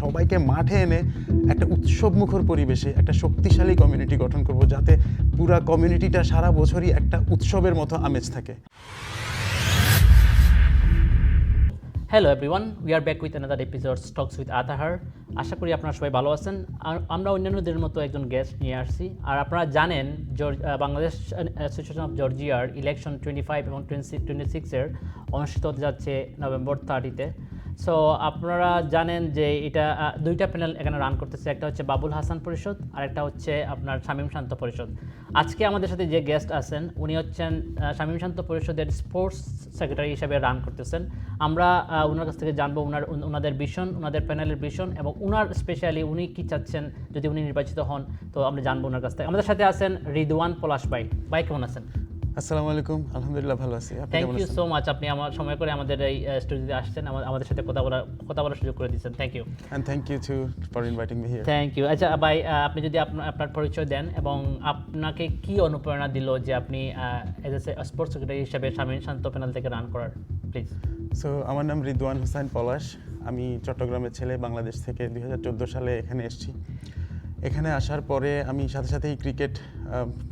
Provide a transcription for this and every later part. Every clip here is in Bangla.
সবাইকে মাঠে এনে একটা উৎসবমুখর পরিবেশে একটা শক্তিশালী কমিউনিটি গঠন করব, যাতে পুরা কমিউনিটিটা সারা বছরই একটা উৎসবের মতো আমেজ থাকে। Hello everyone, we are back with another episode talks with Atahar. আশা করি আপনারা সবাই ভালো আছেন। আর আমরা অন্যান্যদের মতো একজন গেস্ট নিয়ে আসছি। আর আপনারা জানেন বাংলাদেশ অ্যাসোসিয়েশন অফ জর্জিয়ার ইলেকশন 25 এবং 26-এর অনুষ্ঠিত হতে যাচ্ছে নভেম্বর 30-তে। সো আপনারা জানেন যে এটা দুইটা প্যানেল এখানে রান করতেছে, একটা হচ্ছে বাবুল হাসান পরিষদ আর একটা হচ্ছে আপনার শামীম শান্ত পরিষদ। আজকে আমাদের সাথে যে গেস্ট আছেন উনি হচ্ছেন শামীম শান্ত পরিষদের স্পোর্টস সেক্রেটারি হিসেবে রান করতেছেন। আমরা ওনার কাছ থেকে জানবো ওনাদের ভিশন, ওনাদের প্যানেলের ভিশন এবং ওনার স্পেশালি উনি কী চাচ্ছেন যদি উনি নির্বাচিত হন, তো আমরা জানবো ওনার কাছ থেকে। আমাদের সাথে আছেন রিদওয়ান পলাশ ভাই। ভাই কেমন আছেন? আসসালামু আলাইকুম, আলহামদুলিল্লাহ ভালো আছি। থ্যাংক ইউ সো মাচ, আপনি আমার সময় করে আমাদের এই স্টুডিওতে আসছেন, আমাদের সাথে কথা বলার সুযোগ করে দিচ্ছেন। Thank you. And thank you too for inviting me here. Thank you. আচ্ছা ভাই, আপনি যদি আপনার পরিচয় দেন এবং আপনাকে কি অনুপ্রেরণা দিল যে আপনি এজ এ স্পোর্টস সেক্রেটারি হিসেবে শামীম শান্ত প্যানেল থেকে রান করার, প্লিজ। সো আমার নাম রিদওয়ান হোসেন পলাশ। আমি চট্টগ্রামের ছেলে, বাংলাদেশ থেকে 2014 সালে এখানে এসেছি। এখানে আসার পরে আমি সাথে সাথেই ক্রিকেট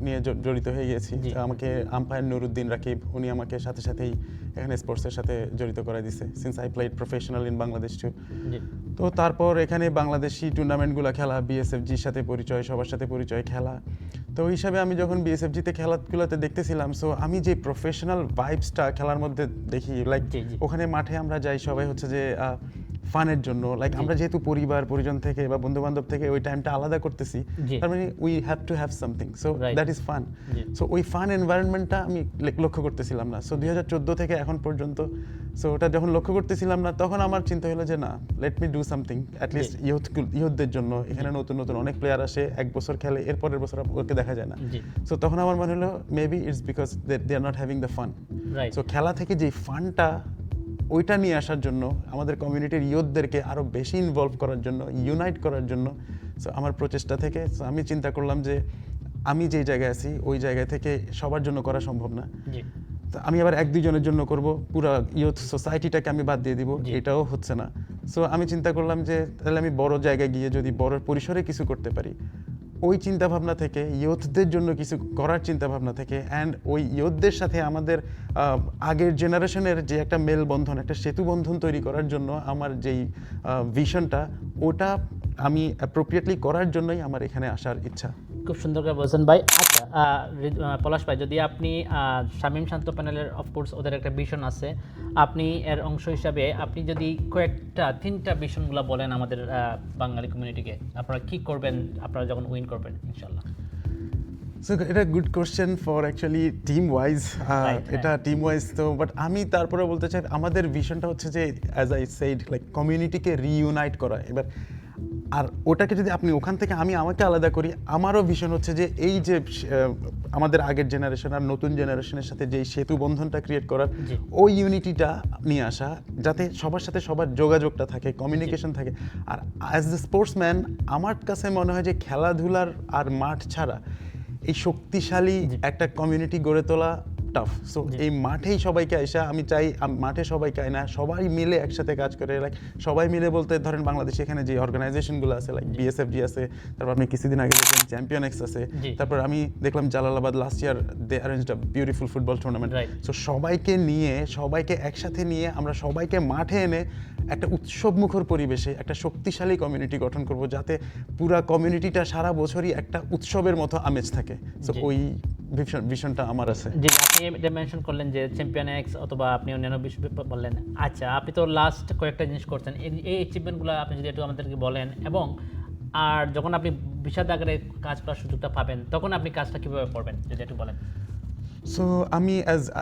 নিয়ে জড়িত হয়ে গেছি। আমাকে আম্পায়ার নুরুদ্দিন রাকিব উনি আমাকে সাথে সাথেই এখানে স্পোর্টসের সাথে জড়িত করাই দিছে, since I played professional in Bangladesh too. তো তারপর এখানে বাংলাদেশি টুর্নামেন্টগুলো খেলা, বিএসএফজির সাথে পরিচয়, সবার সাথে পরিচয় খেলা। তো ওই হিসাবে আমি যখন বিএসএফজিতে খেলাগুলোতে দেখতেছিলাম, সো আমি যে প্রফেশনাল ভাইবসটা খেলার মধ্যে দেখি, লাইক ওখানে মাঠে আমরা যাই সবাই হচ্ছে যে ফানের জন্য, লাইক আমরা যেহেতু পরিবার পরিজন থেকে বা বন্ধু বান্ধব থেকে ওই টাইমটা আলাদা করতেছি, তার মানে we have to have something, so that is fun. So ওই ফান এনভায়রনমেন্টটা আমি লক্ষ্য করতেছিলাম না। সো 2014 থেকে এখন পর্যন্ত সো ওটা যখন লক্ষ্য করতেছিলাম না, তখন আমার চিন্তা হলো যে না, let me do something at least ইউথদের জন্য। এখানে নতুন নতুন অনেক প্লেয়ার আসে, এক বছর খেলে, এরপরের বছর ওকে দেখা যায় না। সো তখন আমার মনে হলো maybe it's because they are not having the fun. So খেলা থেকে যে ফানটা ওইটা নিয়ে আসার জন্য, আমাদের কমিউনিটির ইয়ুথদেরকে আরও বেশি ইনভলভ করার জন্য, ইউনাইট করার জন্য, সো আমার প্রচেষ্টা থেকে সো আমি চিন্তা করলাম যে আমি যেই জায়গায় আছি ওই জায়গা থেকে সবার জন্য করা সম্ভব না। তো আমি আবার 1-2 জনের জন্য করব, পুরো ইয়ুথ সোসাইটিটাকে আমি বাদ দিয়ে দিব, এটাও হচ্ছে না। সো আমি চিন্তা করলাম যে তাহলে আমি বড় জায়গায় গিয়ে যদি বড় পরিসরে কিছু করতে পারি, ওই চিন্তাভাবনা থেকে ইয়ুথদের জন্য কিছু করার চিন্তাভাবনা থেকে, অ্যান্ড ওই ইয়ুথদের সাথে আমাদের আগের জেনারেশনের যে একটা মেলবন্ধন, একটা সেতু বন্ধন তৈরি করার জন্য আমার যেই ভিশনটা, ওটা আমি অ্যাপ্রোপ্রিয়েটলি করার জন্যই আমার এখানে আসার ইচ্ছা। খুব সুন্দর করে বলছেন ভাই। আচ্ছা পলাশ ভাই, যদি আপনি শামীম শান্ত প্যানেলের অফকোর্স ওদের একটা ভিশন আছে, আপনি এর অংশ হিসাবে আপনি যদি কয়েকটা 3টা ভিশনগুলো বলেন আমাদের বাঙালি কমিউনিটিকে, আপনারা কি করবেন আপনারা যখন উইন করবেন ইনশাল্লাহ? সো এটা good question for actually team wise, এটা টিম ওয়াইজ। তো বাট আমি তারপরে বলতে চাই আমাদের ভিশনটা হচ্ছে যে অ্যাজ আই সেড লাইক কমিউনিটিকে রিইউনাইট করা। এবার আর ওটাকে যদি আপনি ওখান থেকে আমি আমাকে আলাদা করি, আমারও ভিশন হচ্ছে যে এই যে আমাদের আগের জেনারেশন আর নতুন জেনারেশনের সাথে যেই সেতু বন্ধনটা ক্রিয়েট করার, ওই ইউনিটিটা নিয়ে আসা, যাতে সবার সাথে সবার যোগাযোগটা থাকে, কমিউনিকেশন থাকে। আর অ্যাজ দ্য স্পোর্টসম্যান আমার কাছে মনে হয় যে খেলাধুলার আর মাঠ ছাড়া এই শক্তিশালী একটা কমিউনিটি গড়ে তোলা টাফ। সো এই মাঠেই সবাইকে আইসা আমি চাই, মাঠে সবাইকে আয় না, সবাই মিলে একসাথে কাজ করে। লাইক সবাই মিলে বলতে ধরেন বাংলাদেশে এখানে যে অর্গানাইজেশনগুলো আছে, লাইক বিএসএফজি আছে, তারপর আপনি কিছুদিন আগে দেখলেন চ্যাম্পিয়ন এক্স আছে, তারপর আমি দেখলাম Jalalabad last year they arranged a beautiful football tournament. So সবাইকে নিয়ে, সবাইকে একসাথে নিয়ে আমরা সবাইকে মাঠে এনে একটা উৎসবমুখর পরিবেশে একটা শক্তিশালী কমিউনিটি গঠন করব, যাতে পুরা কমিউনিটিটা সারা বছরই একটা উৎসবের মতো আমেজ থাকে। সো ওই ভিশনটা আমার আছে। জি, আপনি এটা মেনশন করলেন যে চ্যাম্পিয়ন এক্স অথবা আপনি অন্যান্য বিষয় বললেন। আচ্ছা, আপনি তো লাস্ট কয়েকটা জিনিস করছেন, এই অ্যাচিভমেন্টগুলো আপনি যদি একটু আমাদেরকে বলেন, এবং আর যখন আপনি বিশাদ আকারে কাজ করার সুযোগটা পাবেন তখন আপনি কাজটা কীভাবে করবেন যদি একটু বলেন। সো আমি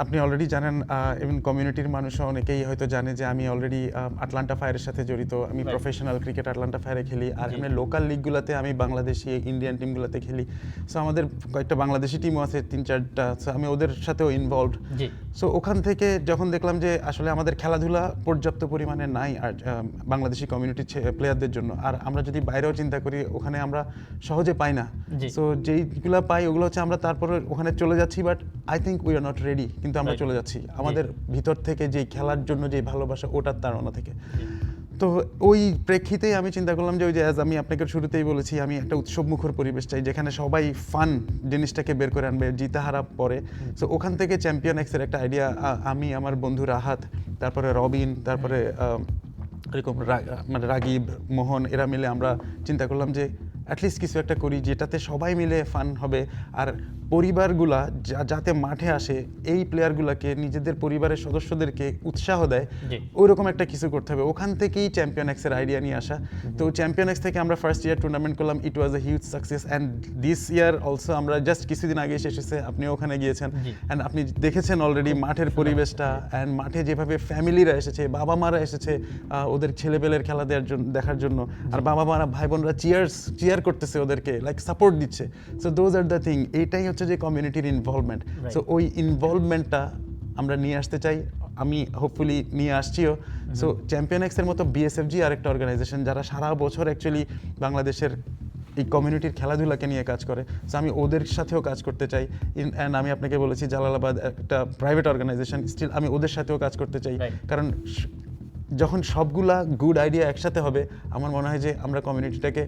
আপনি অলরেডি জানেন, ইভেন কমিউনিটির মানুষও অনেকেই হয়তো জানে যে আমি অলরেডি আটলান্টা ফায়ারের সাথে জড়িত। আমি প্রফেশনাল ক্রিকেট আটলান্টা ফায়ারে খেলি, আর আমি লোকাল লিগগুলোতে আমি বাংলাদেশি ইন্ডিয়ান টিমগুলোতে খেলি। সো আমাদের কয়েকটা বাংলাদেশি টিমও আছে 3-4টা, সো আমি ওদের সাথেও ইনভলভড। সো ওখান থেকে যখন দেখলাম যে আসলে আমাদের খেলাধুলা পর্যাপ্ত পরিমাণে নাই আর বাংলাদেশি কমিউনিটি প্লেয়ারদের জন্য, আর আমরা যদি বাইরেও চিন্তা করি ওখানে আমরা সহজে পাই না। সো যেইগুলো পাই ওগুলো হচ্ছে আমরা তারপরে ওখানে চলে যাচ্ছি, but I think we are not ready, কিন্তু আমরা চলে যাচ্ছি আমাদের ভিতর থেকে যে খেলার জন্য যে ভালোবাসা, ওটার তাড়না থেকে। তো ওই প্রেক্ষিতেই আমি চিন্তা করলাম যে ওই যে আমি আপনাকে শুরুতেই বলেছি আমি একটা উৎসবমুখর পরিবেশ চাই যেখানে সবাই ফান জিনিসটাকে বের করে আনবে, জিতা হারা পরে। সো ওখান থেকে চ্যাম্পিয়ন এক্সের একটা আইডিয়া আমি, আমার বন্ধু রাহাত, তারপরে রবিন, তারপরে এরকম মানে রাগিব, মোহন, এরা মিলে আমরা চিন্তা করলাম যে অ্যাটলিস্ট কিছু একটা করি যেটাতে সবাই মিলে ফান হবে, আর পরিবারগুলা যাতে মাঠে আসে এই প্লেয়ারগুলোকে নিজেদের পরিবারের সদস্যদেরকে উৎসাহ দেয়, ওইরকম একটা কিছু করতে হবে। ওখান থেকেই চ্যাম্পিয়ন এক্সের আইডিয়া নিয়ে আসা। তো চ্যাম্পিয়ন এক্স থেকে আমরা ফার্স্ট ইয়ার টুর্নামেন্ট করলাম, it was a huge success. And this year also আমরা জাস্ট কিছুদিন আগে শেষ হয়েছে, আপনিও ওখানে গিয়েছেন, অ্যান্ড আপনি দেখেছেন অলরেডি মাঠের পরিবেশটা, অ্যান্ড মাঠে যেভাবে ফ্যামিলিরা এসেছে, বাবা মারা এসেছে ওদের ছেলেপেলের খেলা দেখার জন্য, আর বাবা মারা ভাই বোনরা চিয়ার করতেছে ওদেরকে, লাইক সাপোর্ট দিচ্ছে। So those are the thing, এইটাই হচ্ছে যে কমিউনিটির ইনভলভমেন্ট। সো ওই ইনভলভমেন্টটা আমরা নিয়ে আসতে চাই, আমি হোপফুলি নিয়ে আসছিও। সো চ্যাম্পিয়ন এক্সের মতো বিএসএফজি আরেকটা অর্গানাইজেশন যারা সারা বছর অ্যাকচুয়ালি বাংলাদেশের এই কমিউনিটির খেলাধুলাকে নিয়ে কাজ করে, সো আমি ওদের সাথেও কাজ করতে চাই। অ্যান্ড আমি আপনাকে বলেছি জালালাবাদ একটা প্রাইভেট অর্গানাইজেশন, স্টিল আমি ওদের সাথেও কাজ করতে চাই, কারণ যখন সবগুলা গুড আইডিয়া একসাথে হবে আমার মনে হয় যে আমরা কমিউনিটিটাকে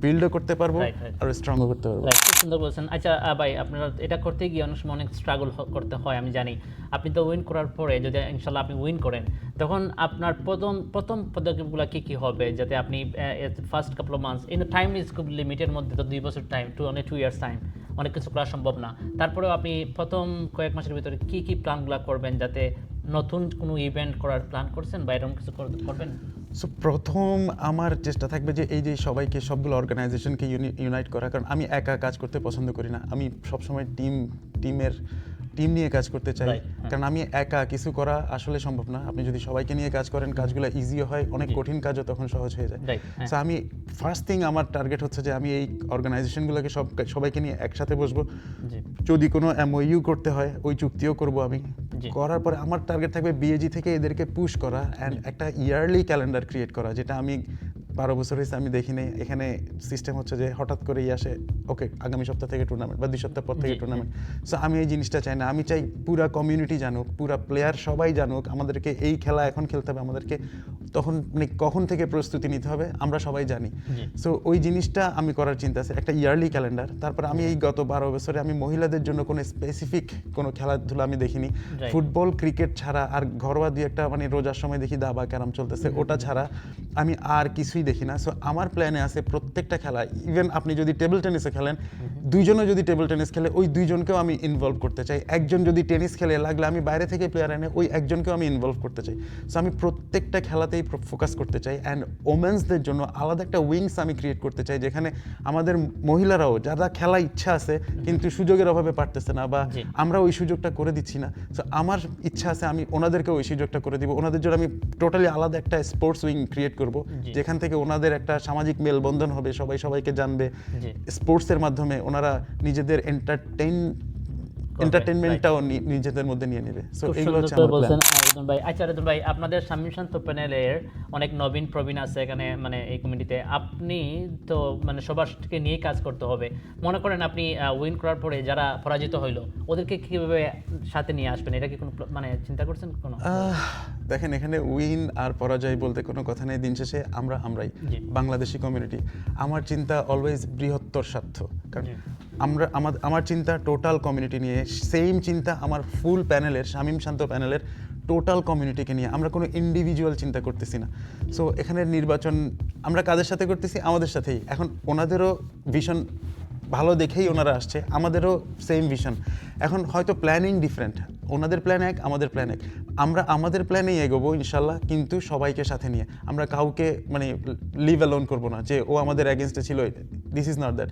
বিল্ডও করতে পারবো আর স্ট্রংও করতে পারবো। খুব সুন্দর বলছেন। আচ্ছা ভাই, আপনারা এটা করতে গিয়ে অনেক সময় অনেক স্ট্রাগল করতে হয়, আমি জানি। আপনি তো উইন করার পরে যদি ইনশাল্লাহ আপনি উইন করেন, তখন আপনার প্রথম পদক্ষেপগুলো কী হবে, যাতে আপনি first couple of months in time is খুব লিমিটের মধ্যে, তো 2 বছর টাইম, 2 ইয়ার্স টাইম, অনেক কিছু করা সম্ভব না। তারপরেও আপনি প্রথম কয়েক মাসের ভিতরে কী প্ল্যানগুলো করবেন, যাতে নতুন কোনো ইভেন্ট করার প্ল্যান করছেন বা এরকম কিছু করবেন? সো প্রথম আমার চেষ্টা থাকবে যে এই যে সবাইকে, সবগুলো অর্গানাইজেশনকে ইউনাইট করা, কারণ আমি একা কাজ করতে পছন্দ করি না, আমি সবসময় টিম নিয়ে কাজ করতে চাই, কারণ আমি একা কিছু করা আসলে সম্ভব না। আপনি যদি সবাইকে নিয়ে কাজ করেন কাজগুলো ইজিও হয়, অনেক কঠিন কাজও তখন সহজ হয়ে যায়। সো আমি ফার্স্ট থিং আমার টার্গেট হচ্ছে যে আমি এই অর্গানাইজেশনগুলোকে সবাইকে নিয়ে একসাথে বসবো, যদি কোনো এমওইউ করতে হয় ওই চুক্তিও করব আমি। করার পরে আমার টার্গেট থাকবে বিএজি থেকে এদেরকে পুশ করা অ্যান্ড একটা ইয়ারলি ক্যালেন্ডার ক্রিয়েট করা, যেটা আমি 12 বছর হয়েছে আমি দেখিনি। এখানে সিস্টেম হচ্ছে যে হঠাৎ করেই আসে, ওকে আগামী সপ্তাহ থেকে টুর্নামেন্ট বা 2 সপ্তাহ পর থেকে টুর্নামেন্ট। সো আমি এই জিনিসটা চাই না, আমি চাই পুরা কমিউনিটি জানুক, পুরা প্লেয়ার সবাই জানুক আমাদেরকে এই খেলা এখন খেলতে হবে, আমাদেরকে তখন মানে কখন থেকে প্রস্তুতি নিতে হবে আমরা সবাই জানি। সো ওই জিনিসটা আমি করার চিন্তা আছে, একটা ইয়ারলি ক্যালেন্ডার। তারপর আমি এই গত 12 বছরে আমি মহিলাদের জন্য কোনো স্পেসিফিক কোনো খেলাধুলা আমি দেখিনি, ফুটবল ক্রিকেট ছাড়া, আর ঘরোয়া দিয়ে একটা মানে রোজার সময় দেখি দাবা ক্যারাম চলতেছে, ওটা ছাড়া আমি আর কিছুই দেখি না। সো আমার প্ল্যানে আছে প্রত্যেকটা খেলা, ইভেন আপনি যদি টেবিল টেনিসে খেলেন, দুইজনও যদি টেবিল টেনিস খেলে ওই দুইজনকেও আমি ইনভলভ করতে চাই। একজন যদি টেনিস খেলে লাগলে আমি বাইরে থেকে প্লেয়ার এনে ওই একজনকেও আমি ইনভলভ করতে চাই। সো আমি প্রত্যেকটা খেলাতেই ফোকাস করতে চাই। অ্যান্ড ওমেন্সদের জন্য আলাদা একটা উইংস আমি ক্রিয়েট করতে চাই, যেখানে আমাদের মহিলারাও যারা খেলা ইচ্ছা আছে কিন্তু সুযোগের অভাবে পারতেছে না, বা আমরা ওই সুযোগটা করে দিচ্ছি না। সো আমার ইচ্ছা আছে আমি ওনাদেরকে ওই সুযোগটা করে দিব। ওনাদের জন্য আমি টোটালি আলাদা একটা স্পোর্টস উইং ক্রিয়েট করব, যেখান থেকে ওনাদের একটা সামাজিক মেলবন্ধন হবে, সবাই সবাইকে জানবে স্পোর্টসের মাধ্যমে, ওনারা নিজেদের এন্টারটেইনমেন্টটাও নিজেদের মধ্যে নিয়ে নেবে। সো এগুলো হচ্ছে আমার প্ল্যান। রেদওয়ান ভাই, আচ্ছা রেদওয়ান ভাই, আপনাদের শামীম শান্ত প্যানেলের অনেক নবীন প্রবীণ আছে এখানে, মানে এই কমিটিতে। আপনি তো মানে সবারকে নিয়ে কাজ করতে হবে। মনে করেন আপনি উইন করার পরে যারা পরাজিত হইলো ওদেরকে কিভাবে সাথে নিয়ে আসবেন, এটা কি কোনো মানে চিন্তা করছেন কোনো? দেখেন, এখানে উইন আর পরাজয় বলতে কোনো কথা নেই, দিন শেষে আমরাই বাংলাদেশি কমিউনিটি। আমার চিন্তা অলওয়েজ বৃহত্তর স্বার্থ, কারণ আমার চিন্তা টোটাল কমিউনিটি নিয়ে। সেম চিন্তা আমার ফুল প্যানেলের, শামীম শান্ত প্যানেলের টোটাল কমিউনিটিকে নিয়ে। আমরা কোনো ইন্ডিভিজুয়াল চিন্তা করতেছি না। সো এখানে নির্বাচন আমরা কাদের সাথে করতেছি, আমাদের সাথেই। এখন ওনাদেরও ভিশন ভালো দেখেই ওনারা আসছে, আমাদেরও সেম ভিশন। এখন হয়তো প্ল্যানিং ডিফারেন্ট, ওনাদের প্ল্যান এক, আমাদের প্ল্যান এক। আমরা আমাদের প্ল্যানেই এগোবো ইনশাল্লাহ, কিন্তু সবাইকে সাথে নিয়ে। আমরা কাউকে মানে লিভ অ্যালোন করবো না যে ও আমাদের এগেনস্টে ছিল, দিস ইজ নট দ্যাট।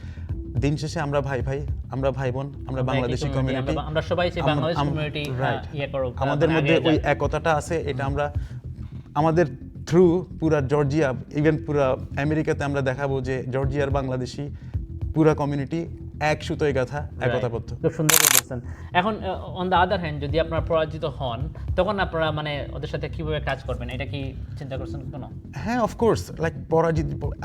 দিন শেষে আমরা ভাই আমরা ভাই বোন, আমরা বাংলাদেশি কমিউনিটি, আমরা সবাই সেই বাংলাদেশ কমিউনিটি আমাদের মধ্যে ওই একতাটা আছে। এটা আমরা আমাদের থ্রু পুরা জর্জিয়া, ইভেন পুরা আমেরিকাতে আমরা দেখাবো যে জর্জিয়ার বাংলাদেশি পুরা কমিউনিটি এক সুতোয় গাথা, একতাবদ্ধ। খুব সুন্দর বলেছেন। এখন অন দ্য আদার হ্যান্ড, যদি আপনারা পরাজিত হন তখন আপনারা মানে ওদের সাথে কিভাবে কাজ করবেন, এটা কি চিন্তা করছেন কোনো? হ্যাঁ, অফকোর্স, লাইক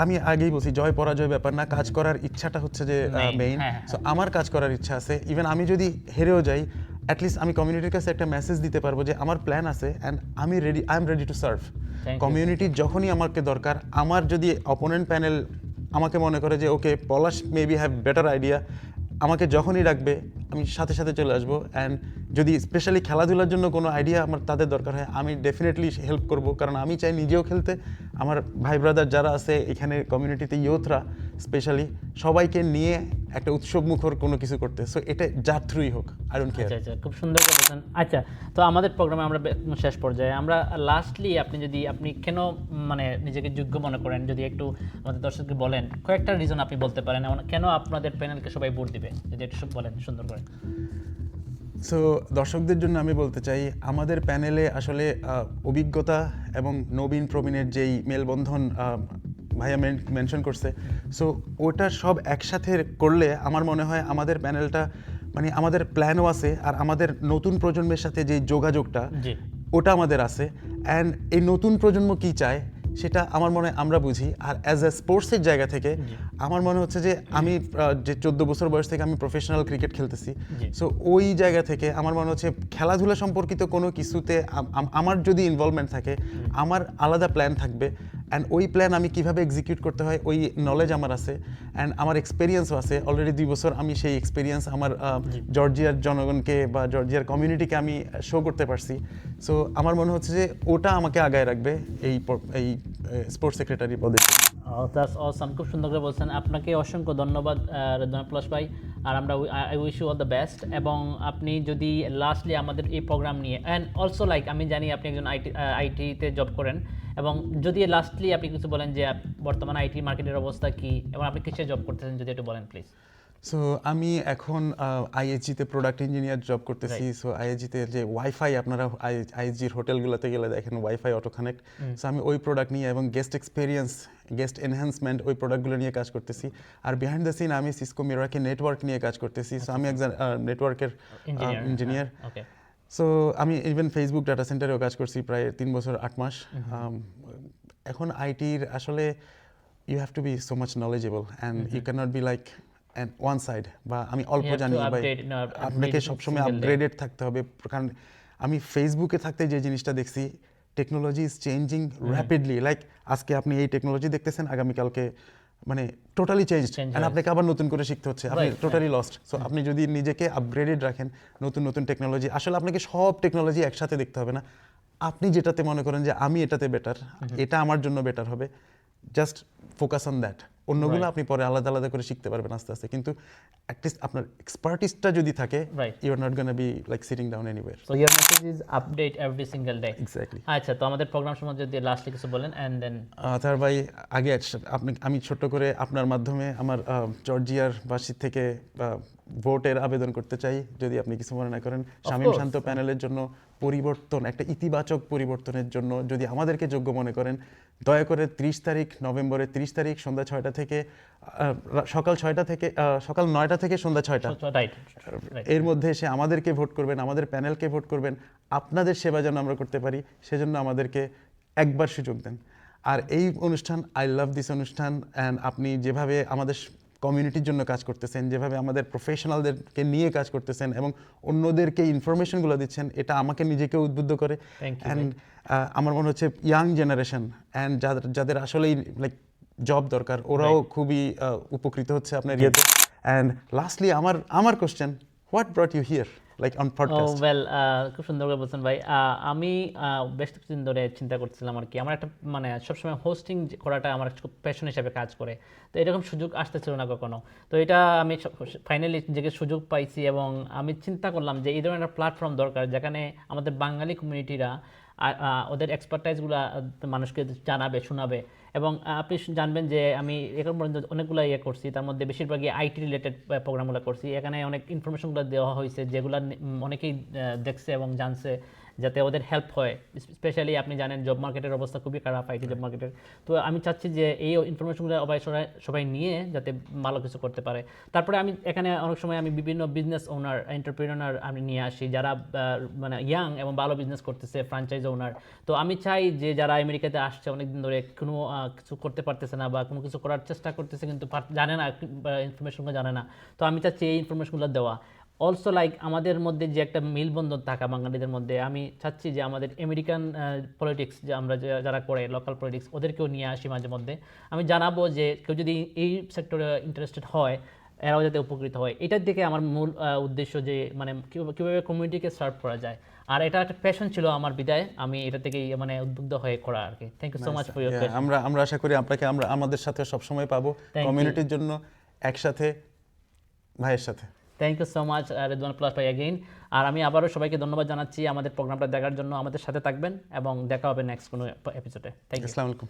আমি আগেই বলছি জয় পরাজয় ব্যাপার না, কাজ করার ইচ্ছাটা হচ্ছে যে মেইন। সো আমার কাজ করার ইচ্ছা আছে, ইভেন আমি যদি হেরেও যাই অ্যাটলিস্ট আমি কমিউনিটির কাছে একটা মেসেজ দিতে পারবো যে আমার প্ল্যান আছে and I am ready to serve. you. কমিউনিটির যখনই আমাকে দরকার, আমার যদি অপোনেন্ট প্যানেল আমাকে মনে করে যে ওকে পলাশ মেবি হ্যাভ বেটার আইডিয়া, আমাকে যখনই ডাকবে আমি সাথে সাথে চলে আসবো। অ্যান্ড যদি স্পেশালি খেলাধুলার জন্য কোনো আইডিয়া আমার তাদের দরকার হয়, আমি ডেফিনেটলি হেল্প করব, কারণ আমি চাই নিজেও খেলতে, আমার ভাই ব্রাদার যারা আছে এখানে কমিউনিটিতে, ইয়ুথরা স্পেশালি, সবাইকে নিয়ে একটা উৎসব মুখর কোনো কিছু করতে। সো এটা যার থ্রুই হোক, আই ডোন্ট কেয়ার। আচ্ছা, খুব সুন্দর করে বলছেন। আচ্ছা, তো আমাদের প্রোগ্রামে আমরা শেষ পর্যায়ে আমরা লাস্টলি আপনি কেন মানে নিজেকে যোগ্য মনে করেন, যদি একটু আমাদের দর্শককে বলেন, কয়েকটা রিজন আপনি বলতে পারেন কেন আপনাদের প্যানেলকে সবাই ভোট দিবে, যদি একটু বলেন সুন্দর করে। সো দর্শকদের জন্য আমি বলতে চাই, আমাদের প্যানেলে আসলে অভিজ্ঞতা এবং নবীন প্রবীণের যেই মেলবন্ধন ভাইয়া মেনশন করছে, সো ওটা সব একসাথে করলে আমার মনে হয় আমাদের প্যানেলটা, মানে আমাদের প্ল্যানও আছে, আর আমাদের নতুন প্রজন্মের সাথে যে যোগাযোগটা ওটা আমাদের আছে। অ্যান্ড এই নতুন প্রজন্ম কি চায় সেটা আমার মনে হয় আমরা বুঝি। আর অ্যাজ এ স্পোর্টসের জায়গা থেকে আমার মনে হচ্ছে যে আমি যে 14 বছর বয়স থেকে আমি প্রফেশনাল ক্রিকেট খেলতেছি, সো ওই জায়গা থেকে আমার মনে হচ্ছে খেলাধুলা সম্পর্কিত কোনো কিছুতে আমার যদি ইনভলভমেন্ট থাকে, আমার আলাদা প্ল্যান থাকবে। অ্যান্ড ওই প্ল্যান আমি কীভাবে এক্সিকিউট করতে হয় ওই নলেজ আমার আছে, অ্যান্ড আমার এক্সপিরিয়েন্সও আছে। অলরেডি 2 বছর আমি সেই এক্সপিরিয়েন্স আমার জর্জিয়ার জনগণকে বা জর্জিয়ার কমিউনিটিকে আমি শো করতে পারছি। সো আমার মনে হচ্ছে যে ওটা আমাকে আগায় রাখবে এই স্পোর্টস সেক্রেটারি পদে। দ্যাটস অসাম, খুব সুন্দর করে বলছেন। আপনাকে অসংখ্য ধন্যবাদ পলাশ ভাই, আর আমরা I wish you all the best. এবং আপনি যদি লাস্টলি আমাদের এই প্রোগ্রাম নিয়ে, অ্যান্ড অলসো লাইক আমি জানি আপনি একজন আইটিতে জব করেন, এবং যদি লাস্টলি আপনি কিছু বলেন যে বর্তমানে আইটি মার্কেটের অবস্থা কি এবং আপনি কিসে জব করতেছেন, যদি একটু বলেন প্লিজ। সো আমি এখন আইএসজিতে প্রোডাক্ট ইঞ্জিনিয়ার জব করতেছি। সো আইএসজিতে যে ওয়াইফাই, আপনারা আইএসজির হোটেলগুলোতে গেলে দেখেন ওয়াইফাই অটো কানেক্ট, সো আমি ওই প্রোডাক্ট নিয়ে এবং গেস্ট এক্সপিরিয়েন্স, গেস্ট এনহ্যান্সমেন্ট, ওই প্রোডাক্টগুলো নিয়ে কাজ করতেছি। আর বিহাইন্ড দ্য সিন আমি সিসকো মিরাকি নেটওয়ার্ক নিয়ে কাজ করতেছি। সো আমি একজন নেটওয়ার্কের ইঞ্জিনিয়ার। সো আমি ইভেন ফেসবুক ডাটা সেন্টারেও কাজ করছি প্রায় 3 বছর 8 মাস। এখন আইটির আসলে you have to be so much knowledgeable and you can not be like and one side, বা আমি অল্প জানি, বা আপনাকে সবসময় আপগ্রেডেড থাকতে হবে। কারণ আমি ফেসবুকে থাকতে যে জিনিসটা দেখছি, technology is changing rapidly. Like আজকে আপনি এই টেকনোলজি দেখতেছেন, আগামীকালকে মানে টোটালি চেঞ্জ, অ্যান্ড আপনাকে আবার নতুন করে শিখতে হচ্ছে, আপনি টোটালি লস্ট। সো আপনি যদি নিজেকে আপগ্রেডেড রাখেন, নতুন নতুন টেকনোলজি, আসলে আপনাকে সব টেকনোলজি একসাথে দেখতে হবে না। আপনি যেটাতে মনে করেন যে আমি এটাতে বেটার, এটা আমার জন্য বেটার হবে, জাস্ট ফোকাস অন দ্যাট। অন্যগুলো আপনি পরে আলাদা আলাদা করে শিখতে পারবেন আস্তে আস্তে, কিন্তু অ্যাটলিস্ট আপনার এক্সপার্টিসটা যদি থাকে, you are not gonna be like sitting down anywhere. So your message is update every single day. Exactly. আচ্ছা, তো আমাদের প্রোগ্রাম সম্বন্ধে যদি লাস্টলি কিছু বলেন, এন্ড দেন তার ভাই আগে আমি ছোট্ট করে আপনার মাধ্যমে আমার জর্জিয়ার বাসী থেকে ভোটের আবেদন করতে চাই, যদি আপনি কিছু মনে না করেন। শামীম শান্ত প্যানেলের জন্য পরিবর্তন, একটা ইতিবাচক পরিবর্তনের জন্য যদি আমাদেরকে যোগ্য মনে করেন, দয়া করে 30 তারিখ নভেম্বরের 30 তারিখ সন্ধ্যা 6টা থেকে সকাল 9টা থেকে সন্ধ্যা 6টা, এর মধ্যে এসে আমাদেরকে ভোট করবেন, আমাদের প্যানেলকে ভোট করবেন। আপনাদের সেবা যেন আমরা করতে পারি, সেজন্য আমাদেরকে একবার সুযোগ দেন। আর এই অনুষ্ঠান, আই লাভ দিস অনুষ্ঠান, অ্যান্ড আপনি যেভাবে আমাদের কমিউনিটির জন্য কাজ করতেছেন, যেভাবে আমাদের প্রফেশনালদেরকে নিয়ে কাজ করতেছেন এবং অন্যদেরকে ইনফরমেশনগুলো দিচ্ছেন, এটা আমাকে নিজেকে উদ্বুদ্ধ করে। অ্যান্ড আমার মনে হচ্ছে ইয়াং জেনারেশন অ্যান্ড যাদের আসলেই লাইক জব দরকার, ওরাও খুবই উপকৃত হচ্ছে আপনার ইয়েতে। অ্যান্ড লাস্টলি আমার question, what brought you here like on podcast? Well, খুব সুন্দর করে বলছেন ভাই। আমি বেশ কিছুদিন ধরে চিন্তা করছিলাম আর কি, আমার একটা মানে সবসময় হোস্টিং করাটা আমার খুব প্যাশন হিসেবে কাজ করে, তো এরকম সুযোগ আসতেছিল না কখনো। তো এটা আমি ফাইনালি নিজেকে সুযোগ পাইছি, এবং আমি চিন্তা করলাম যে এই ধরনের একটা প্ল্যাটফর্ম দরকার, যেখানে আমাদের বাঙালি কমিউনিটিরা ওদের এক্সপার্টাইজগুলো মানুষকে জানাবে, শোনাবে। এবং আপনি জানবেন যে আমি এখন পর্যন্ত অনেকগুলো করছি, তার মধ্যে বেশিরভাগই আইটি রিলেটেড প্রোগ্রামগুলো করছি। এখানে অনেক ইনফরমেশনগুলো দেওয়া হয়েছে, যেগুলো অনেকেই দেখছে এবং জানছে, যাতে ওদের হেল্প হয়। স্পেশালি আপনি জানেন জব মার্কেটের অবস্থা খুবই খারাপ, আইটি জব মার্কেটের। তো আমি চাচ্ছি যে এই ইনফরমেশনগুলো সবাই নিয়ে যাতে ভালো কিছু করতে পারে। তারপরে আমি এখানে অনেক সময় আমি বিভিন্ন বিজনেস ওনার, এন্টারপ্রেনার আমি নিয়ে আসি, যারা মানে ইয়াং এবং ভালো বিজনেস করতেছে, ফ্র্যাঞ্চাইজ ওনার। তো আমি চাই যে যারা আমেরিকাতে আসছে অনেকদিন ধরে, কোনো কিছু করতে পারতেছে না বা কোনো কিছু করার চেষ্টা করতেছে কিন্তু জানে না, ইনফরমেশনগুলো জানে না, তো আমি চাচ্ছি এই ইনফরমেশনগুলো দেওয়া। অলসো লাইক আমাদের মধ্যে যে একটা মেলবন্ধন থাকা বাঙালিদের মধ্যে, আমি চাচ্ছি যে আমাদের আমেরিকান পলিটিক্স যে আমরা যারা করে লোকাল পলিটিক্স ওদেরকেও নিয়ে আসি মাঝে মধ্যে। আমি জানাবো যে কেউ যদি এই সেক্টরে ইন্টারেস্টেড হয় এরাও যাতে উপকৃত হয়। এটার দিকে আমার মূল উদ্দেশ্য যে মানে কীভাবে কমিউনিটিকে সার্ভ করা যায়। আর এটা একটা প্যাশন ছিল আমার বিদায়, আমি এটা থেকেই মানে উদ্বুদ্ধ হয়ে করা আর কি। Thank you so much for your Yeah, আমরা আশা করি আপনাকে আমরা আমাদের সাথে সবসময় পাবো you. কমিউনিটির জন্য একসাথে ভাইয়ের সাথে। Thank you so much Ridwan plus ভাই অ্যাগেইন। আর আমি আবারও সবাইকে ধন্যবাদ জানাচ্ছি আমাদের প্রোগ্রামটা দেখার জন্য। আমাদের সাথে থাকবেন এবং দেখা হবে নেক্সট কোনো এপিসোডে। Thank you. আসসালামু আলাইকুম।